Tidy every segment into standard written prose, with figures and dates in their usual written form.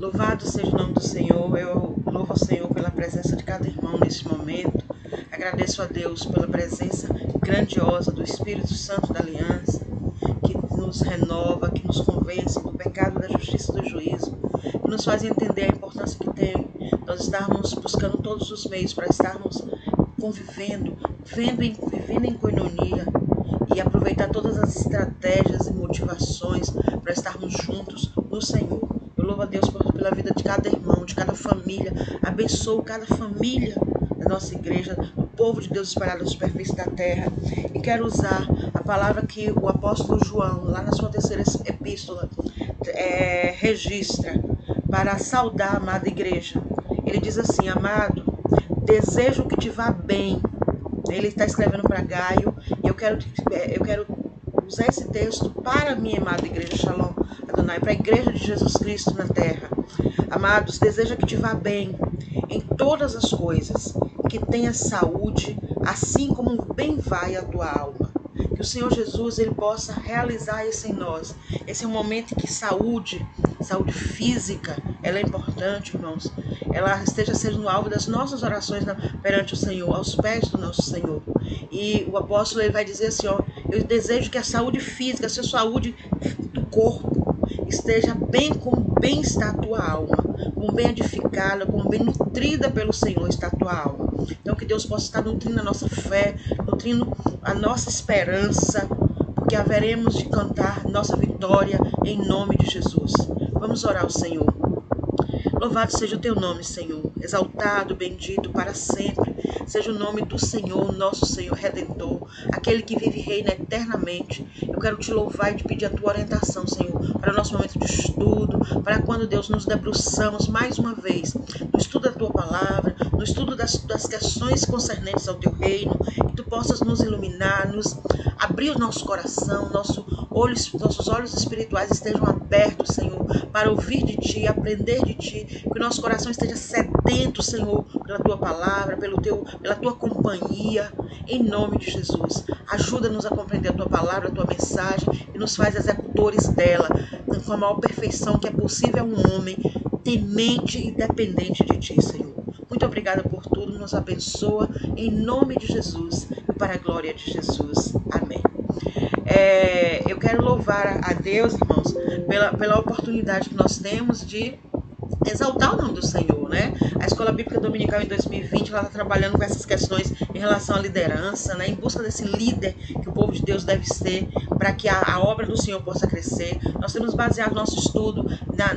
Louvado seja o nome do Senhor. Eu louvo ao Senhor pela presença de cada irmão neste momento. Agradeço a Deus pela presença grandiosa do Espírito Santo da Aliança, que nos renova, que nos convence do pecado, da justiça e do juízo, que nos faz entender a importância que tem nós estarmos buscando todos os meios para estarmos convivendo, vivendo em coinonia e aproveitar todas as estratégias e motivações para estarmos juntos no Senhor. Eu louvo a Deus pela vida de cada irmão, de cada família. Abençoo cada família da nossa igreja, do povo de Deus espalhado na superfície da terra. E quero usar a palavra que o apóstolo João, lá na sua terceira epístola, registra para saudar a amada igreja. Ele diz assim: amado, desejo que te vá bem. Ele está escrevendo para Gaio, e eu quero usar esse texto para a minha amada igreja Shalom Adonai, para a igreja de Jesus Cristo na terra. Amados, deseja que te vá bem em todas as coisas, que tenha saúde, assim como bem vai a tua alma. Que o Senhor Jesus ele possa realizar isso em nós. Esse é um momento em que saúde física, ela é importante, irmãos. Ela esteja sendo alvo das nossas orações perante o Senhor, aos pés do nosso Senhor. E o apóstolo ele vai dizer assim, eu desejo que a saúde física, a sua saúde do corpo, esteja bem como bem está a tua alma, como bem edificada, como bem nutrida pelo Senhor está a tua alma. Então que Deus possa estar nutrindo a nossa fé, nutrindo a nossa esperança, porque haveremos de cantar nossa vitória em nome de Jesus. Vamos orar ao Senhor. Louvado seja o teu nome, Senhor, exaltado, bendito para sempre. Seja o nome do Senhor, nosso Senhor Redentor, aquele que vive e reina eternamente. Eu quero te louvar e te pedir a tua orientação, Senhor, para o nosso momento de estudo, para quando, Deus, nos debruçamos mais uma vez no estudo da tua palavra, no estudo das questões concernentes ao teu reino, que tu possas nos iluminar, nos abrir o nosso coração, nossos olhos espirituais estejam abertos, Senhor, para ouvir de ti, aprender de ti, que o nosso coração esteja sedento, Senhor, pela tua palavra, pela tua companhia, em nome de Jesus. Ajuda-nos a compreender a tua palavra, a tua mensagem, e nos faz executores dela, com a maior perfeição que é possível a um homem temente e dependente de ti, Senhor. Muito obrigada por tudo, nos abençoa, em nome de Jesus, e para a glória de Jesus. Amém. Eu quero louvar a Deus, irmãos, pela oportunidade que nós temos de exaltar o nome do Senhor, né? A Escola Bíblica Dominical em 2020, ela está trabalhando com essas questões em relação à liderança, né? Em busca desse líder que o povo de Deus deve ser, para que a obra do Senhor possa crescer. Nós temos baseado nosso estudo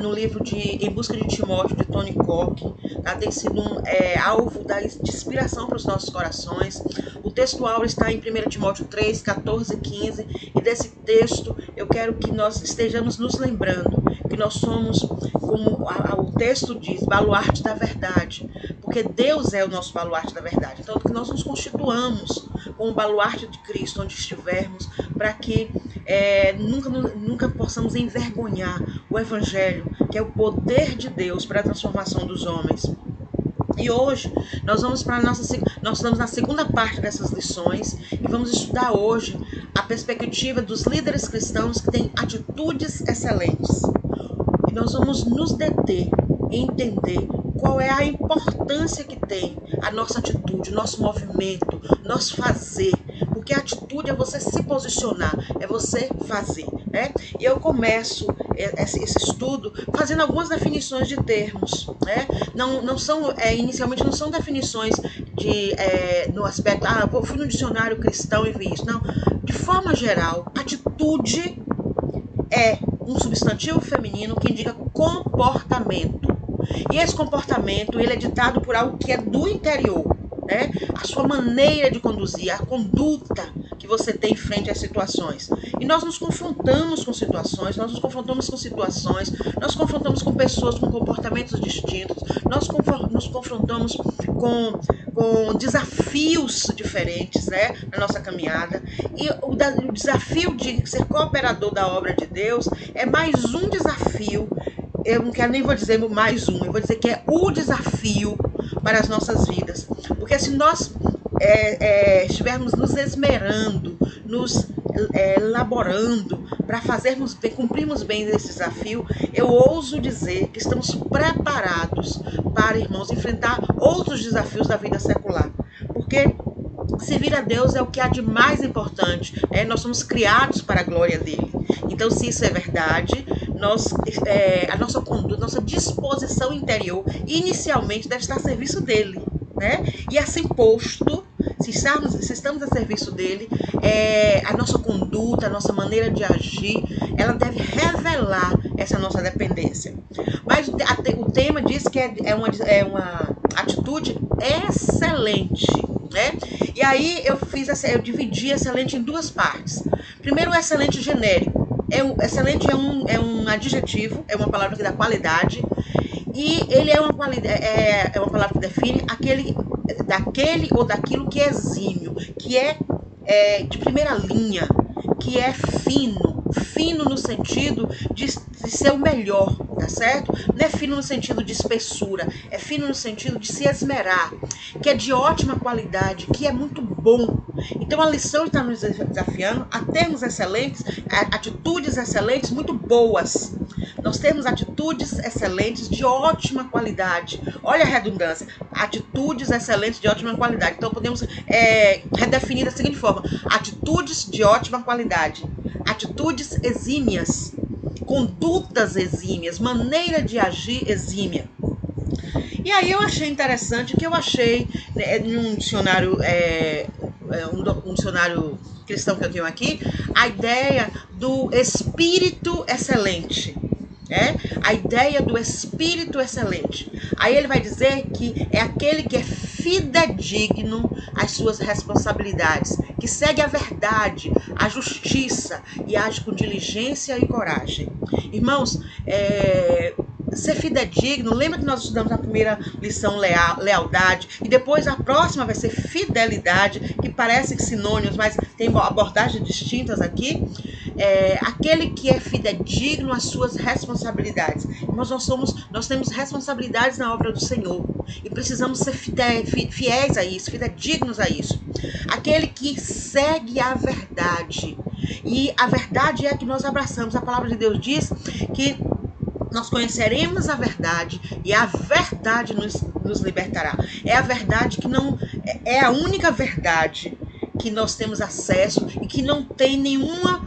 no livro Em Busca de Timóteo, de Tony Koch. Tem sido alvo de inspiração para os nossos corações. O texto áureo está em 1 Timóteo 3, 14 e 15, e desse texto eu quero que nós estejamos nos lembrando que nós somos, como o texto diz, baluarte da verdade, porque Deus é o nosso baluarte da verdade. Então, que nós nos constituamos como o baluarte de Cristo onde estivermos, para que nunca possamos envergonhar o Evangelho, que é o poder de Deus para a transformação dos homens. E hoje nós estamos na segunda parte dessas lições e vamos estudar hoje a perspectiva dos líderes cristãos que têm atitudes excelentes. E nós vamos nos deter e entender qual é a importância que tem a nossa atitude, o nosso movimento, nosso fazer. Porque a atitude é você se posicionar, é você fazer, né? E eu começo esse estudo fazendo algumas definições de termos, né? Inicialmente não são definições no aspecto, eu fui no dicionário cristão e vi isso. Não, de forma geral, atitude é um substantivo feminino que indica comportamento. E esse comportamento ele é ditado por algo que é do interior, né? A sua maneira de conduzir, a conduta que você tem frente às situações. E nós nos confrontamos com situações, nós nos confrontamos com pessoas com comportamentos distintos, nós nos confrontamos com desafios diferentes, né, na nossa caminhada. E o desafio de ser cooperador da obra de Deus é mais um desafio. Eu não quero nem vou dizer mais um, eu vou dizer que é o desafio para as nossas vidas. Porque se nós estivermos nos esmerando, nos elaborando para fazermos bem, cumprirmos bem esse desafio, eu ouso dizer que estamos preparados para, irmãos, enfrentar outros desafios da vida secular. Porque servir a Deus é o que há de mais importante. Nós somos criados para a glória dele. Então, se isso é verdade, a nossa conduta, nossa disposição interior, inicialmente deve estar a serviço dele. E assim posto, se estamos a serviço dele, a nossa conduta, a nossa maneira de agir, ela deve revelar essa nossa dependência. Mas o tema diz que é uma atitude excelente. E aí eu dividi excelente em duas partes. Primeiro, o excelente genérico. Excelente é um adjetivo, é uma palavra que dá qualidade. E ele é uma palavra que define daquele ou daquilo que é exímio, que é de primeira linha, que é fino no sentido de ser o melhor, tá certo? Não é fino no sentido de espessura, é fino no sentido de se esmerar, que é de ótima qualidade, que é muito bom. Então a lição está nos desafiando a termos atitudes excelentes, muito boas. Nós temos atitudes excelentes de ótima qualidade. Olha a redundância, atitudes excelentes de ótima qualidade. Então podemos redefinir da seguinte forma: atitudes de ótima qualidade, atitudes exímias, condutas exímias, maneira de agir exímia. E aí eu achei interessante que eu achei em um dicionário, um dicionário cristão que eu tenho aqui, a ideia do espírito excelente. A ideia do espírito excelente. Aí ele vai dizer que é aquele que é fidedigno às suas responsabilidades, que segue a verdade, a justiça e age com diligência e coragem. Irmãos, ser fidedigno, lembra que nós estudamos na primeira lição lealdade, e depois a próxima vai ser fidelidade, que parece que sinônimos, mas tem abordagens distintas aqui. Aquele que é fidedigno às suas responsabilidades. Mas nós temos responsabilidades na obra do Senhor e precisamos ser fiéis a isso, fidedignos a isso. Aquele que segue a verdade, e a verdade é a que nós abraçamos. A palavra de Deus diz que nós conheceremos a verdade e a verdade nos libertará. É a verdade que não é a única verdade que nós temos acesso e que não tem nenhuma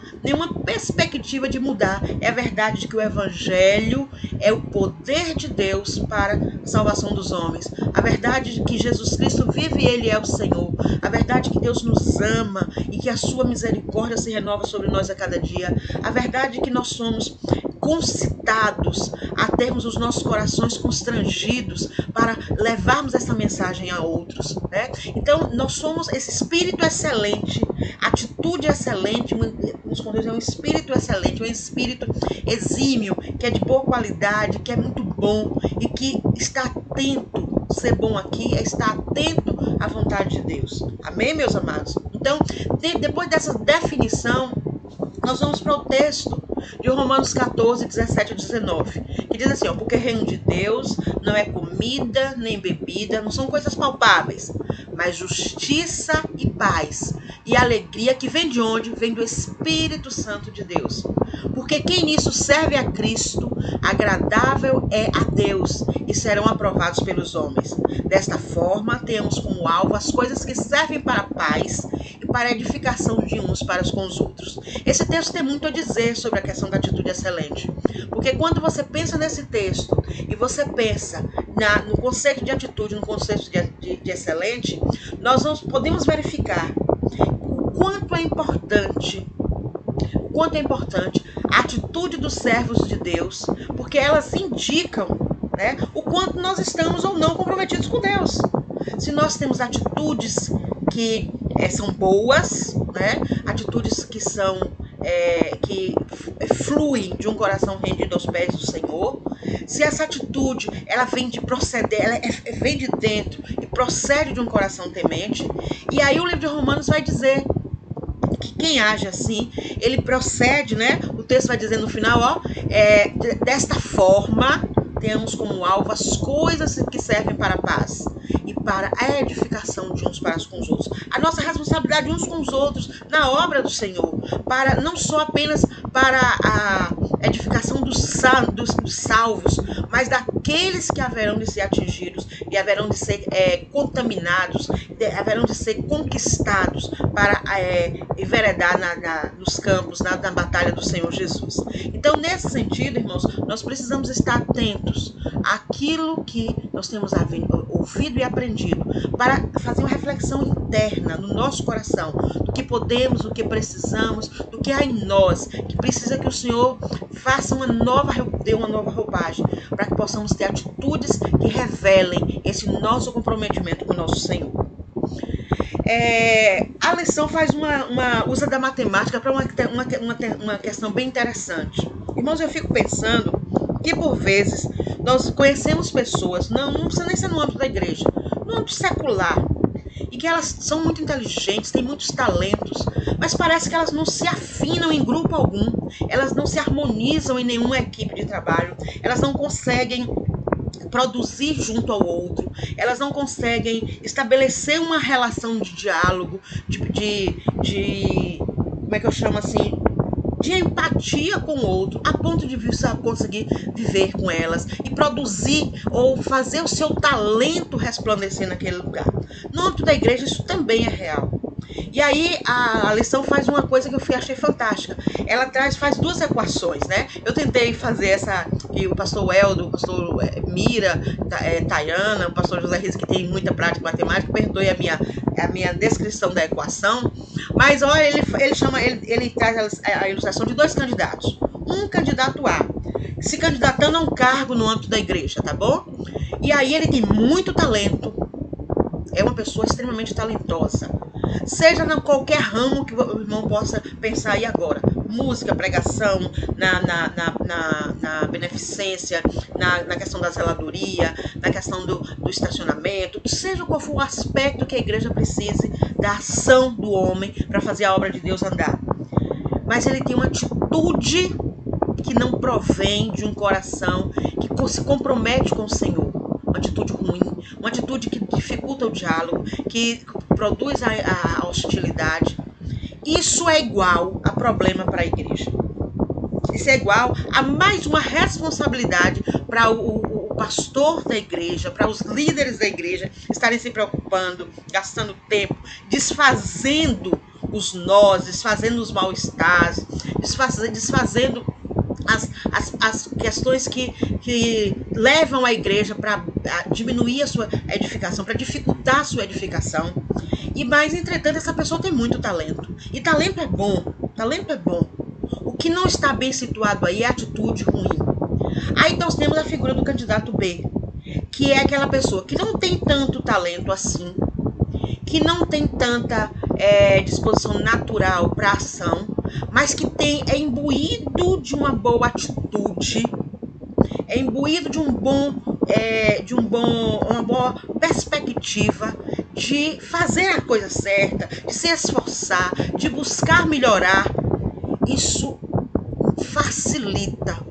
perspectiva de mudar. É a verdade de que o Evangelho é o poder de Deus para a salvação dos homens. A verdade de que Jesus Cristo vive e Ele é o Senhor. A verdade de que Deus nos ama e que a sua misericórdia se renova sobre nós a cada dia. A verdade de que nós somos concitados a termos os nossos corações constrangidos para levarmos essa mensagem a outros. Então, nós somos esse espírito excelente, atitude excelente, é um espírito excelente, um espírito exímio, que é de boa qualidade, que é muito bom e que está atento. Ser bom aqui é estar atento à vontade de Deus. Amém, meus amados? Então, depois dessa definição, nós vamos para o texto de Romanos 14, 17 a 19, que diz assim, porque o reino de Deus não é comida nem bebida, não são coisas palpáveis, mas justiça e paz e alegria, que vem de onde? Vem do Espírito Santo de Deus. Porque quem nisso serve a Cristo, agradável é a Deus, e serão aprovados pelos homens. Desta forma, temos como alvo as coisas que servem para a paz e para a edificação de uns para com os outros. Esse texto tem muito a dizer sobre a questão da atitude excelente. Porque quando você pensa nesse texto e você pensa no conceito de atitude, no conceito de excelente, nós podemos verificar o quanto é importante a atitude dos servos de Deus, porque elas indicam o quanto nós estamos ou não comprometidos com Deus. Se nós temos atitudes que são boas, atitudes que são que fluem de um coração rendido aos pés do Senhor, se essa atitude ela vem de proceder, ela vem de dentro e procede de um coração temente, e aí o livro de Romanos vai dizer que quem age assim, ele procede, o texto vai dizer no final, desta forma, tenhamos como alvo as coisas que servem para a paz e para a edificação de uns para com os outros. A nossa responsabilidade uns com os outros na obra do Senhor, para não só apenas para a edificação dos salvos, mas daqueles que haverão de ser atingidos e haverão de ser contaminados, haverão de ser conquistados para enveredar nos campos, na batalha do Senhor Jesus. Então, nesse sentido, irmãos, nós precisamos estar atentos àquilo que nós temos ouvido e aprendido, para fazer uma reflexão interna no nosso coração, do que podemos, do que precisamos, do que há em nós, que precisa que o Senhor dê uma nova roupagem, para que possamos ter atitudes que revelem esse nosso comprometimento com o nosso Senhor. A lição usa da matemática para uma questão bem interessante. Irmãos, eu fico pensando que por vezes nós conhecemos pessoas, não precisa nem ser no âmbito da igreja, no âmbito secular, e que elas são muito inteligentes, têm muitos talentos, mas parece que elas não se afinam em grupo algum, elas não se harmonizam em nenhuma equipe de trabalho, elas não conseguem produzir junto ao outro, elas não conseguem estabelecer uma relação de diálogo, como é que eu chamo assim, de empatia com o outro, a ponto de conseguir viver com elas e produzir ou fazer o seu talento resplandecer naquele lugar. No âmbito da igreja isso também é real. E aí a lição faz uma coisa que eu achei fantástica. Ela faz duas equações, né? Eu tentei fazer essa, que o pastor Eldo, o pastor Mira, Tayana, o pastor José Riz, que tem muita prática matemática, perdoe a minha descrição da equação. Mas olha, ele traz a ilustração de dois candidatos. Um candidato A, se candidatando a um cargo no âmbito da igreja, tá bom? E aí ele tem muito talento, é uma pessoa extremamente talentosa, seja em qualquer ramo que o irmão possa pensar aí agora, música, pregação, na beneficência, na questão da zeladoria, na questão do estacionamento, seja qual for o aspecto que a igreja precise da ação do homem para fazer a obra de Deus andar. Mas ele tem uma atitude que não provém de um coração que se compromete com o Senhor. Uma atitude ruim, uma atitude que dificulta o diálogo, que produz a hostilidade. Isso é igual a problema para a igreja. Isso é igual a mais uma responsabilidade para o pastor da igreja, para os líderes da igreja estarem se preocupando, gastando tempo, desfazendo os nós, desfazendo os mal-estares, desfazendo as questões que levam a igreja para diminuir a sua edificação, para dificultar a sua edificação. Mas, entretanto, essa pessoa tem muito talento. E talento é bom, talento é bom. O que não está bem situado aí é a atitude ruim. Aí então temos a figura do candidato B, que é aquela pessoa que não tem tanto talento assim, que não tem tanta disposição natural para ação, mas que é imbuído de uma boa atitude, é imbuído de uma boa perspectiva de fazer a coisa certa, de se esforçar, de buscar melhorar. Isso facilita o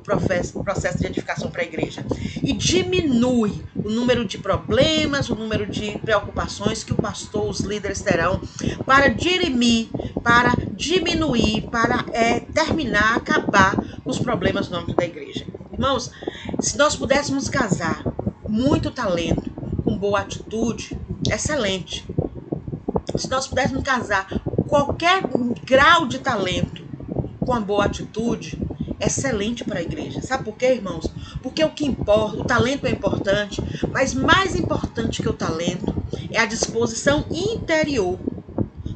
processo de edificação para a igreja e diminui o número de problemas, o número de preocupações que o pastor, os líderes terão para dirimir, para diminuir, para terminar, acabar com os problemas no âmbito da igreja. Irmãos, se nós pudéssemos casar muito talento com boa atitude, excelente. Se nós pudéssemos casar qualquer grau de talento com a boa atitude, excelente para a igreja. Sabe por quê, irmãos? Porque o que importa, o talento é importante, mas mais importante que o talento é a disposição interior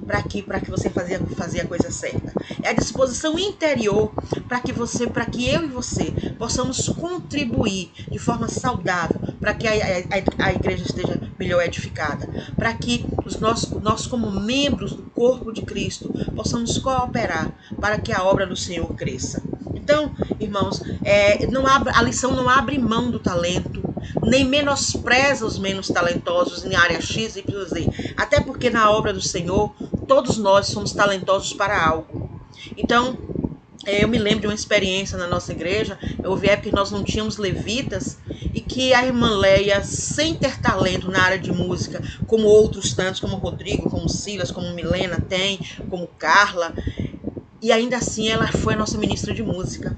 para que você fazer a coisa certa. É a disposição interior para que eu e você possamos contribuir de forma saudável para que a igreja esteja melhor edificada, para que nós como membros do corpo de Cristo possamos cooperar para que a obra do Senhor cresça. Então, irmãos, a lição não abre mão do talento, nem menospreza os menos talentosos em área X, Y, Z. Até porque na obra do Senhor, todos nós somos talentosos para algo. Então, Eu me lembro de uma experiência na nossa igreja. Houve época que nós não tínhamos levitas e que a irmã Leia, sem ter talento na área de música, como outros tantos, como Rodrigo, como Silas, como Milena tem, como Carla, e ainda assim ela foi a nossa ministra de música.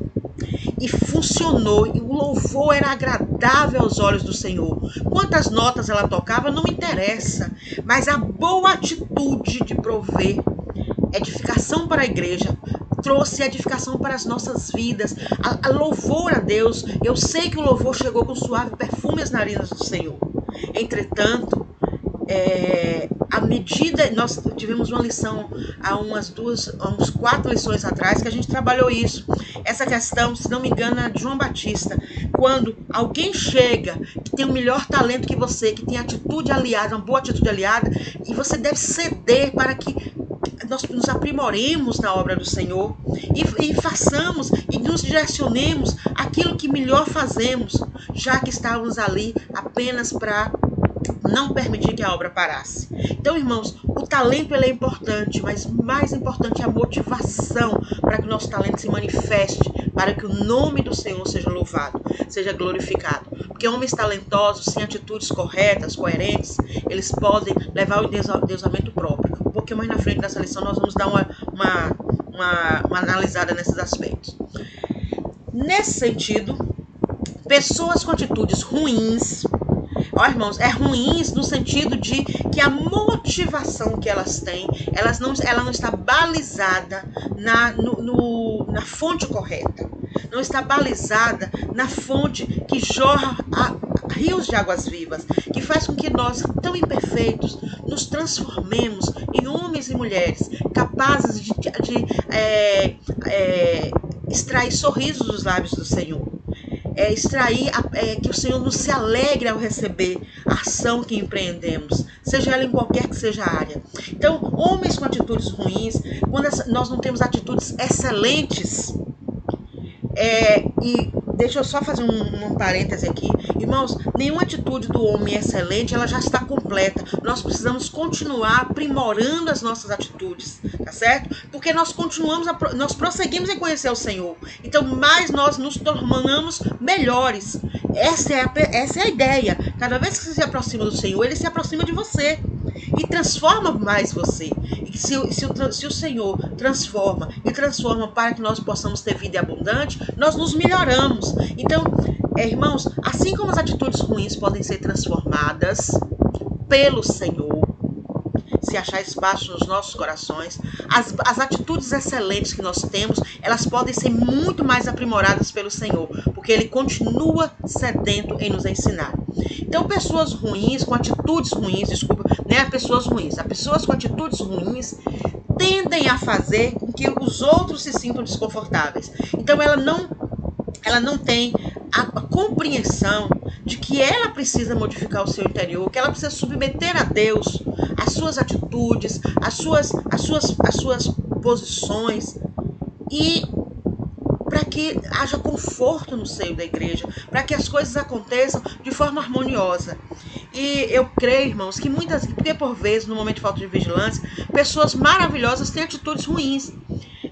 E funcionou, e o louvor era agradável aos olhos do Senhor. Quantas notas ela tocava não interessa, mas a boa atitude de prover edificação para a igreja, trouxe edificação para as nossas vidas, a louvor a Deus. Eu sei que o louvor chegou com suave perfume às narinas do Senhor. Entretanto, à medida, nós tivemos uma lição há uns 4 lições atrás que a gente trabalhou isso, essa questão, se não me engano, é de João Batista, quando alguém chega que tem um melhor talento que você, que tem atitude aliada, uma boa atitude aliada, e você deve ceder para que nós nos aprimoremos na obra do Senhor e façamos e nos direcionemos aquilo que melhor fazemos, já que estávamos ali apenas para não permitir que a obra parasse. Então, irmãos, o talento ele é importante, mas mais importante é a motivação para que o nosso talento se manifeste, para que o nome do Senhor seja louvado, seja glorificado. Porque homens talentosos, sem atitudes corretas, coerentes, eles podem levar ao endeusamento próprio. Um pouquinho mais na frente dessa lição nós vamos dar uma analisada nesses aspectos. Nesse sentido, pessoas com atitudes ruins, irmãos, ruins no sentido de que a motivação que elas têm, ela não está balizada na fonte correta, não está balizada na fonte que jorra rios de águas vivas, que faz com que nós, tão imperfeitos, nos transformemos em homens e mulheres capazes de extrair sorrisos dos lábios do Senhor. Que o Senhor nos se alegre ao receber a ação que empreendemos, seja ela em qualquer que seja a área. Então, homens com atitudes ruins, quando nós não temos atitudes excelentes, e deixa eu só fazer um parêntese aqui, irmãos, nenhuma atitude do homem excelente, ela já está completa. Nós precisamos continuar aprimorando as nossas atitudes, tá certo? Porque nós prosseguimos em conhecer o Senhor. Então, mais nós nos tornamos melhores. Essa é a ideia. Cada vez que você se aproxima do Senhor, Ele se aproxima de você e transforma mais você. E se o Senhor transforma para que nós possamos ter vida abundante, nós nos melhoramos. Então, irmãos, assim como as atitudes ruins podem ser transformadas pelo Senhor, se achar espaço nos nossos corações, as atitudes excelentes que nós temos, elas podem ser muito mais aprimoradas pelo Senhor, porque Ele continua sedento em nos ensinar. Então, pessoas ruins, com atitudes ruins, as pessoas com atitudes ruins tendem a fazer com que os outros se sintam desconfortáveis. Então, ela não tem a compreensão de que ela precisa modificar o seu interior, que ela precisa submeter a Deus as suas atitudes, as suas posições, e para que haja conforto no seio da igreja, para que as coisas aconteçam de forma harmoniosa. E eu creio, irmãos, que porque por vezes, no momento de falta de vigilância, pessoas maravilhosas têm atitudes ruins.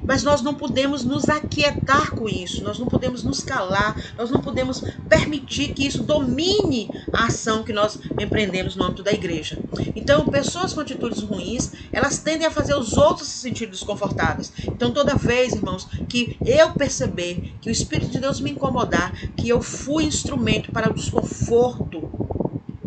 Mas nós não podemos nos aquietar com isso, nós não podemos nos calar, nós não podemos permitir que isso domine a ação que nós empreendemos no âmbito da igreja. Então, pessoas com atitudes ruins, elas tendem a fazer os outros se sentirem desconfortáveis. Então, toda vez, irmãos, que eu perceber, que o Espírito de Deus me incomodar, que eu fui instrumento para o desconforto,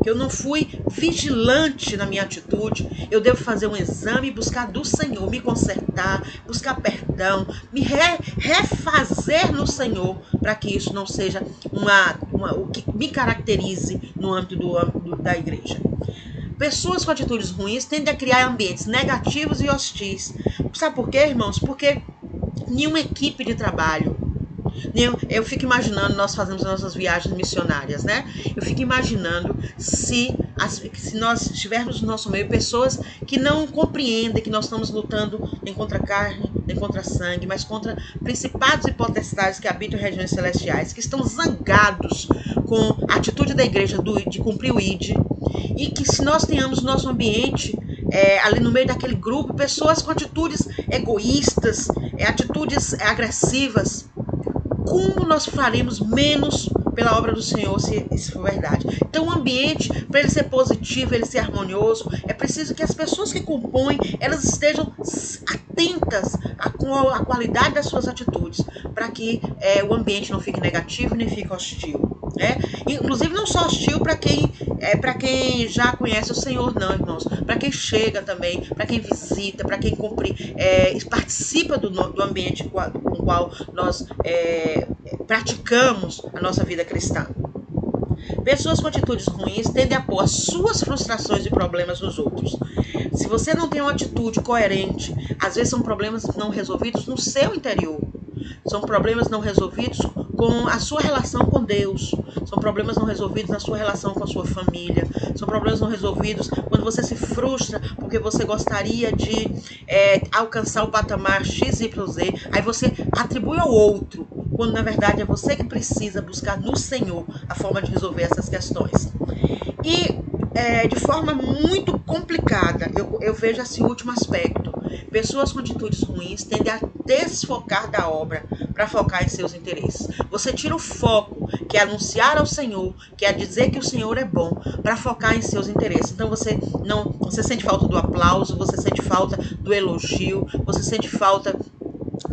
que eu não fui vigilante na minha atitude, eu devo fazer um exame, buscar do Senhor, me consertar, buscar perdão, me refazer no Senhor, para que isso não seja o que me caracterize no âmbito da igreja. Pessoas com atitudes ruins tendem a criar ambientes negativos e hostis. Sabe por quê, irmãos? Porque nenhuma equipe de trabalho, eu fico imaginando, nós fazemos nossas viagens missionárias, né? Eu fico imaginando se nós estivermos no nosso meio pessoas que não compreendem que nós estamos lutando nem contra a carne, nem contra sangue, mas contra principados e potestades que habitam em regiões celestiais, que estão zangados com a atitude da igreja de cumprir o ID, e que se nós tenhamos no nosso ambiente, ali no meio daquele grupo, pessoas com atitudes egoístas, atitudes agressivas, como nós faremos menos pela obra do Senhor, se isso for verdade? Então, o ambiente, para ele ser positivo, ele ser harmonioso, é preciso que as pessoas que compõem, elas estejam atentas à qualidade das suas atitudes, para que o ambiente não fique negativo nem fique hostil. Inclusive, não só hostil para quem já conhece o Senhor, não, irmãos. Para quem chega também, para quem visita, para quem participa do ambiente com o qual nós praticamos a nossa vida cristã. Pessoas com atitudes ruins tendem a pôr as suas frustrações e problemas nos outros. Se você não tem uma atitude coerente, às vezes são problemas não resolvidos no seu interior. São problemas não resolvidos com a sua relação com Deus. São problemas não resolvidos na sua relação com a sua família. São problemas não resolvidos quando você se frustra porque você gostaria de alcançar o patamar XYZ. Aí você atribui ao outro, quando na verdade é você que precisa buscar no Senhor a forma de resolver essas questões. E de forma muito complicada, eu vejo esse último aspecto. Pessoas com atitudes ruins tendem a desfocar da obra para focar em seus interesses. Você tira o foco, que é anunciar ao Senhor, que é dizer que o Senhor é bom, para focar em seus interesses. Então você sente falta do aplauso, você sente falta do elogio, você sente falta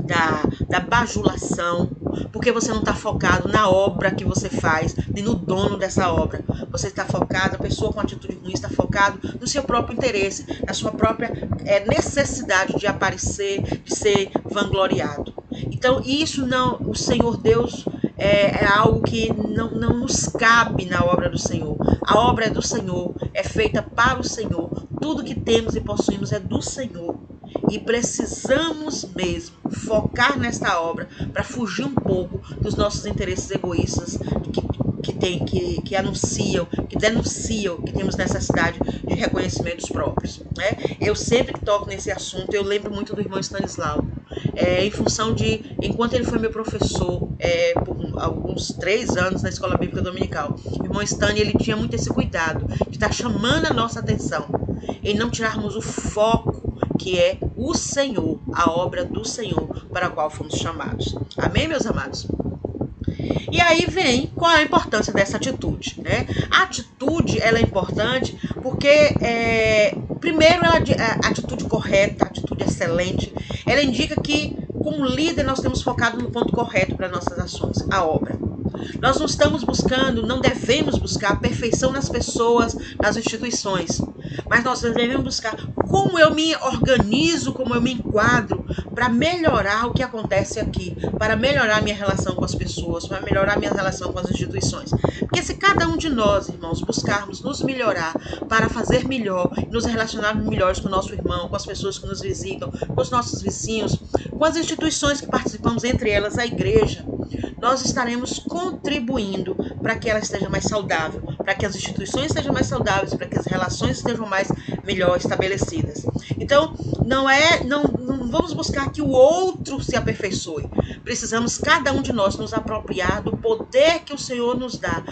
da bajulação, porque você não está focado na obra que você faz, nem no dono dessa obra. Você está focado, a pessoa com atitude ruim está focado no seu próprio interesse, na sua própria necessidade de aparecer, de ser vangloriado. Então isso não, o Senhor Deus é algo que não nos cabe na obra do Senhor. A obra é do Senhor, é feita para o Senhor. Tudo que temos e possuímos é do Senhor. E precisamos mesmo focar nesta obra para fugir um pouco dos nossos interesses egoístas que anunciam, que denunciam que temos necessidade de reconhecimentos próprios. Eu sempre que toco nesse assunto, eu lembro muito do irmão Stanislau. Em função de, enquanto ele foi meu professor por alguns 3 anos na Escola Bíblica Dominical, o irmão Stan, ele tinha muito esse cuidado de estar chamando a nossa atenção em não tirarmos o foco, que é o Senhor, a obra do Senhor para a qual fomos chamados. Amém, meus amados? E aí vem qual é a importância dessa atitude, A atitude, ela é importante porque, primeiro, a atitude correta, a atitude excelente, ela indica que, como líder, nós temos focado no ponto correto para nossas ações, a obra. Nós não estamos buscando, não devemos buscar a perfeição nas pessoas, nas instituições, mas nós devemos buscar como eu me organizo, como eu me enquadro para melhorar o que acontece aqui, para melhorar minha relação com as pessoas, para melhorar minha relação com as instituições. Porque se cada um de nós, irmãos, buscarmos nos melhorar para fazer melhor, nos relacionarmos melhores com o nosso irmão, com as pessoas que nos visitam, com os nossos vizinhos, com as instituições que participamos, entre elas a igreja, nós estaremos contribuindo para que ela esteja mais saudável, para que as instituições estejam mais saudáveis, para que as relações estejam melhor estabelecidas. Então, não vamos buscar que o outro se aperfeiçoe. Precisamos, cada um de nós, nos apropriar do poder que o Senhor nos dá,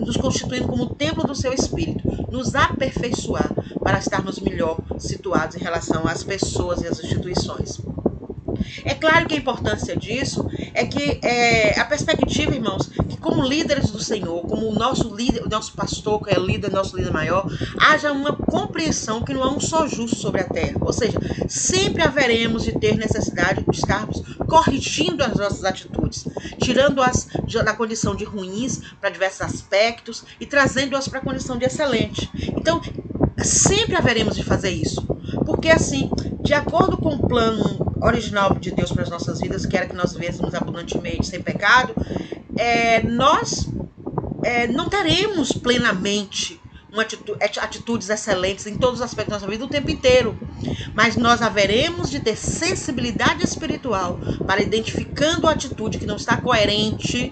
nos constituindo como o templo do seu Espírito, nos aperfeiçoar para estarmos melhor situados em relação às pessoas e às instituições. É claro que a importância disso é que a perspectiva, irmãos, que como líderes do Senhor, como o nosso líder, o nosso pastor, que é o líder, nosso líder maior, haja uma compreensão que não há um só justo sobre a terra. Ou seja, sempre haveremos de ter necessidade de estarmos corrigindo as nossas atitudes, tirando-as da condição de ruins para diversos aspectos e trazendo-as para a condição de excelente. Então, sempre haveremos de fazer isso, porque assim, de acordo com o plano original de Deus para as nossas vidas, que era que nós vivêssemos abundantemente, sem pecado, nós não teremos plenamente atitudes excelentes em todos os aspectos da nossa vida o tempo inteiro, mas nós haveremos de ter sensibilidade espiritual para, identificando a atitude que não está coerente,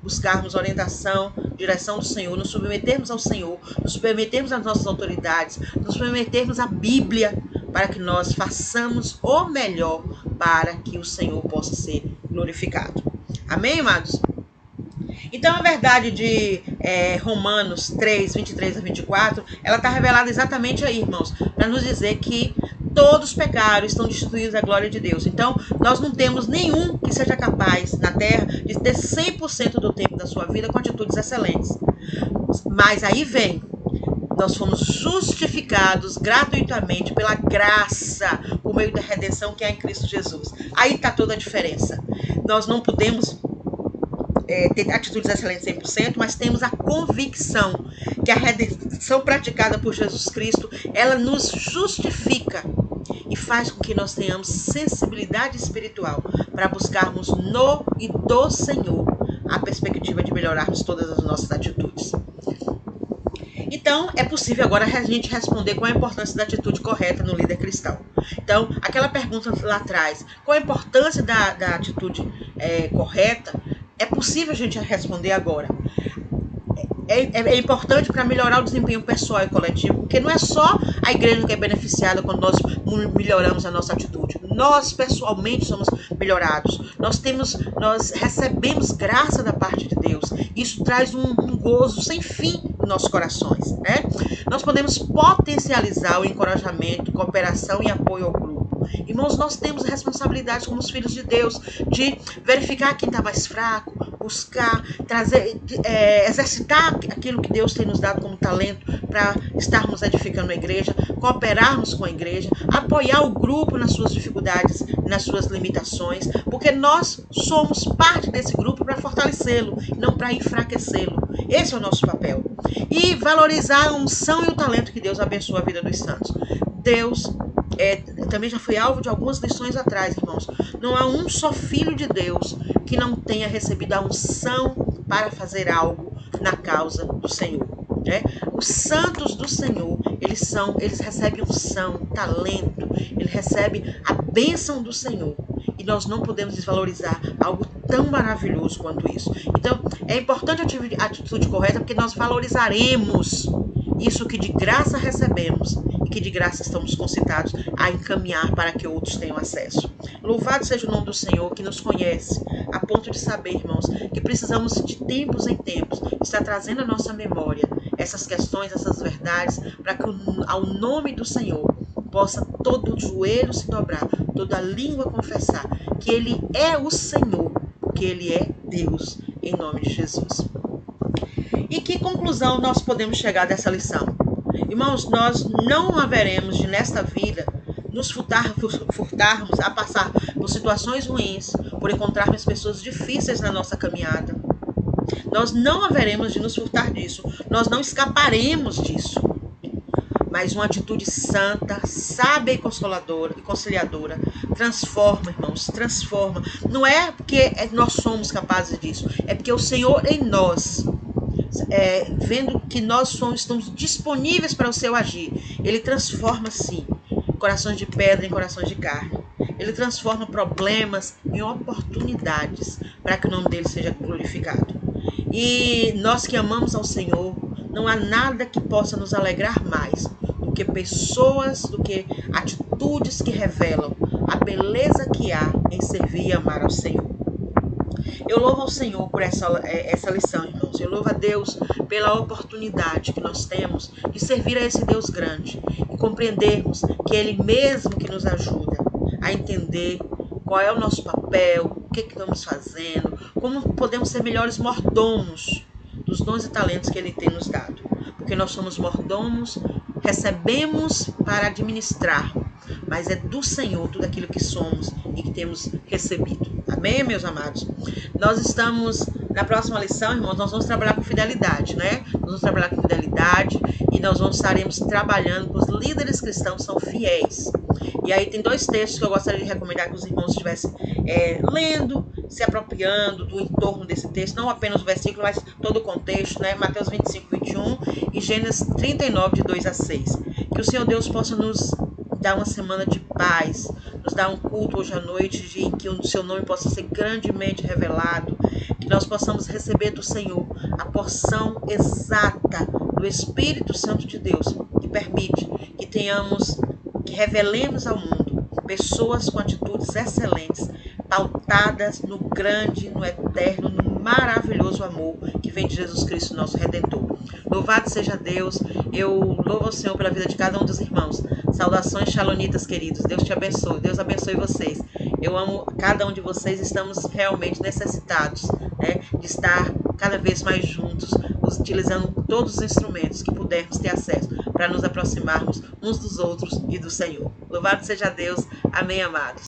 buscarmos orientação, direção do Senhor, nos submetermos ao Senhor, nos submetermos às nossas autoridades, nos submetermos à Bíblia, para que nós façamos o melhor para que o Senhor possa ser glorificado. Amém, amados? Então, a verdade de Romanos 3, 23 a 24, ela está revelada exatamente aí, irmãos, para nos dizer que todos pecaram, estão destituídos da glória de Deus. Então, nós não temos nenhum que seja capaz na terra de ter 100% do tempo da sua vida com atitudes excelentes. Mas aí vem, nós fomos justificados gratuitamente pela graça, por meio da redenção que há em Cristo Jesus. Aí está toda a diferença. Nós não podemos ter atitudes excelentes 100%, mas temos a convicção que a redenção praticada por Jesus Cristo, ela nos justifica e faz com que nós tenhamos sensibilidade espiritual para buscarmos no e do Senhor a perspectiva de melhorarmos todas as nossas atitudes. Então, é possível agora a gente responder qual a importância da atitude correta no líder cristão. Então, aquela pergunta lá atrás, qual a importância da atitude correta, é possível a gente responder agora. É importante para melhorar o desempenho pessoal e coletivo, porque não é só a igreja que é beneficiada quando nós melhoramos a nossa atitude. Nós, pessoalmente, somos melhorados. Nós recebemos graça da parte de Deus. Isso traz um gozo sem fim nos nossos corações, né? Nós podemos potencializar o encorajamento, cooperação e apoio ao grupo. Irmãos, nós temos responsabilidade como os filhos de Deus de verificar quem está mais fraco, buscar, trazer, exercitar aquilo que Deus tem nos dado como talento para estarmos edificando a igreja, cooperarmos com a igreja, apoiar o grupo nas suas dificuldades, nas suas limitações, porque nós somos parte desse grupo para fortalecê-lo, não para enfraquecê-lo. Esse é o nosso papel. E valorizar a unção e o talento que Deus abençoa a vida dos santos. Deus também já foi alvo de algumas lições atrás, irmãos. Não há um só filho de Deus que não tenha recebido a unção para fazer algo na causa do Senhor. Né? Os santos do Senhor, eles recebem unção, talento, eles recebem a bênção do Senhor. E nós não podemos desvalorizar algo tão maravilhoso quanto isso. Então, é importante a atitude correta, porque nós valorizaremos isso que de graça recebemos e que de graça estamos concitados a encaminhar para que outros tenham acesso. Louvado seja o nome do Senhor, que nos conhece, a ponto de saber, irmãos, que precisamos de tempos em tempos estar trazendo à nossa memória essas questões, essas verdades, para que ao nome do Senhor possa todo o joelho se dobrar, toda a língua confessar que Ele é o Senhor, que Ele é Deus, em nome de Jesus. E que conclusão nós podemos chegar dessa lição? Irmãos, nós não haveremos de nesta vida nos furtarmos a passar por situações ruins, por encontrarmos pessoas difíceis na nossa caminhada. Nós não haveremos de nos furtar disso, nós não escaparemos disso. Mas uma atitude santa, sábia e consoladora e conciliadora transforma, irmãos, transforma. Não é porque nós somos capazes disso, é porque o Senhor em nós, vendo que nós estamos disponíveis para o seu agir, Ele transforma, sim, corações de pedra em corações de carne. Ele transforma problemas em oportunidades para que o nome dele seja glorificado. E nós que amamos ao Senhor, não há nada que possa nos alegrar mais do que pessoas, do que atitudes que revelam a beleza que há em servir e amar ao Senhor. Eu louvo ao Senhor por essa lição, irmãos. Eu louvo a Deus pela oportunidade que nós temos de servir a esse Deus grande e compreendermos que Ele mesmo que nos ajuda a entender qual é o nosso papel, o que estamos fazendo, como podemos ser melhores mordomos dos dons e talentos que Ele tem nos dado. Porque nós somos mordomos, recebemos para administrar, mas é do Senhor tudo aquilo que somos e que temos recebido. Amém, meus amados? Nós estamos, na próxima lição, irmãos, nós vamos trabalhar com fidelidade, né? Nós vamos trabalhar com fidelidade e nós estaremos trabalhando com os líderes cristãos são fiéis. E aí tem dois textos que eu gostaria de recomendar que os irmãos estivessem lendo, se apropriando do entorno desse texto, não apenas o versículo, mas todo o contexto, né? Mateus 25, 21 e Gênesis 39, de 2 a 6. Que o Senhor Deus possa nos dar uma semana de paz, nos dar um culto hoje à noite, em que o seu nome possa ser grandemente revelado, que nós possamos receber do Senhor a porção exata do Espírito Santo de Deus, que permite que revelemos ao mundo pessoas com atitudes excelentes, pautadas no grande, no eterno, no maravilhoso amor que vem de Jesus Cristo, nosso Redentor. Louvado seja Deus. Eu louvo ao Senhor pela vida de cada um dos irmãos. Saudações shalonitas, queridos. Deus te abençoe. Deus abençoe vocês. Eu amo cada um de vocês. Estamos realmente necessitados, né, de estar cada vez mais juntos, utilizando todos os instrumentos que pudermos ter acesso para nos aproximarmos uns dos outros e do Senhor. Louvado seja Deus. Amém, amados.